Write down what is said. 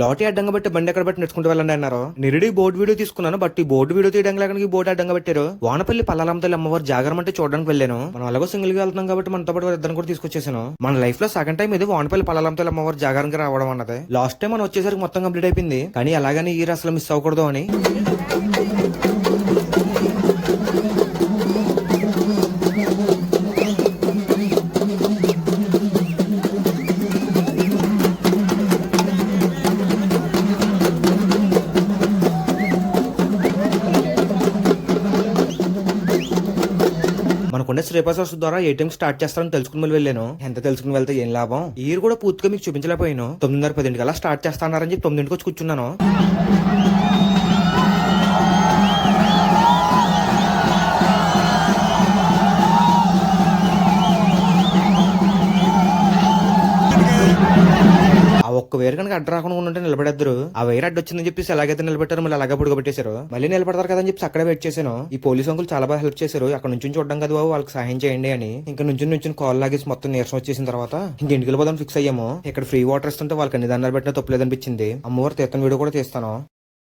Lottery అడ్డంగా పెట్టి బండి ఎక్కడ పెట్టి నడుచుకుంటూ వెళ్ళండి అన్నారు. నిరుడి బోర్డు వీడియో తీసుకున్నాను, బట్ ఈ బోర్డు వీడియో తీయడానికి లేక ఈ బోర్డు అడ్డంగా పెట్టారు. వానపల్లి పల్లాలంతల్లి అమ్మవారు జాగరం అంటే చూడడానికి వెళ్ళాను. మనం అలాగో సింగిల్ గా వెళ్తున్నాం కాబట్టి మనతో పాటు ఇద్దరు కూడా తీసుకొచ్చేసాను. మన లైఫ్ లో సెకండ్ టైం ఇది వానపల్లి పల్లాలంతల్లి అమ్మవారు జాగరంగా రావడం అన్నది. లాస్ట్ టైం మనం వచ్చేసరికి మొత్తం కంప్లీట్ అయిపోయింది, కానీ అలాగని ఈ అసలు మిస్ అవ్వకూడదు అని. మనకుండే శ్రీపాస ద్వారా ఏటీఎం స్టార్ట్ చేస్తారని తెలుసుకుని వెళ్ళాను. ఎంత తెలుసుకుని వెళ్తే ఏం లాభం, ఈ కూడా పూర్తిగా మీకు చూపించలేకపోయాను. 9:30 కల్లా స్టార్ట్ చేస్తానని చెప్పి 9ంటికి వచ్చి కూర్చున్నాను. ఆ ఒక్క వేరు కనుక అడ్డు రాకుండా ఉంటే నిలబడేద్దరు. ఆ వేరు అడ్డు వచ్చిందని చెప్పేసి ఎలాగైతే నిలబెట్టారు, మళ్ళీ అలాగే పుడుగబెట్టేశారు. మళ్ళీ నిలబడతారు కదని చెప్పి అక్కడే వెయిట్ చేశాను. ఈ పోలీసు అంకులు చాలా బాగా హెల్ప్ చేశారు. అక్కడ నుంచి చూడడం కదా బాబు, వాళ్ళకి సహాయం చేయండి అని. ఇంకా నుంచి కాల్ లాగేసి మొత్తం నీరసం వచ్చేసిన తర్వాత ఇంక ఇంటికి వెళ్ళిపోదాం ఫిక్స్ అయ్యాము. ఇక్కడ ఫ్రీ వాటర్ ఇస్తుంటే వాళ్ళకి అన్ని దండాలు పెట్టినా తప్పలేదనిపించింది. అమ్మవారి తీర్థం వీడియో కూడా తీస్తాను.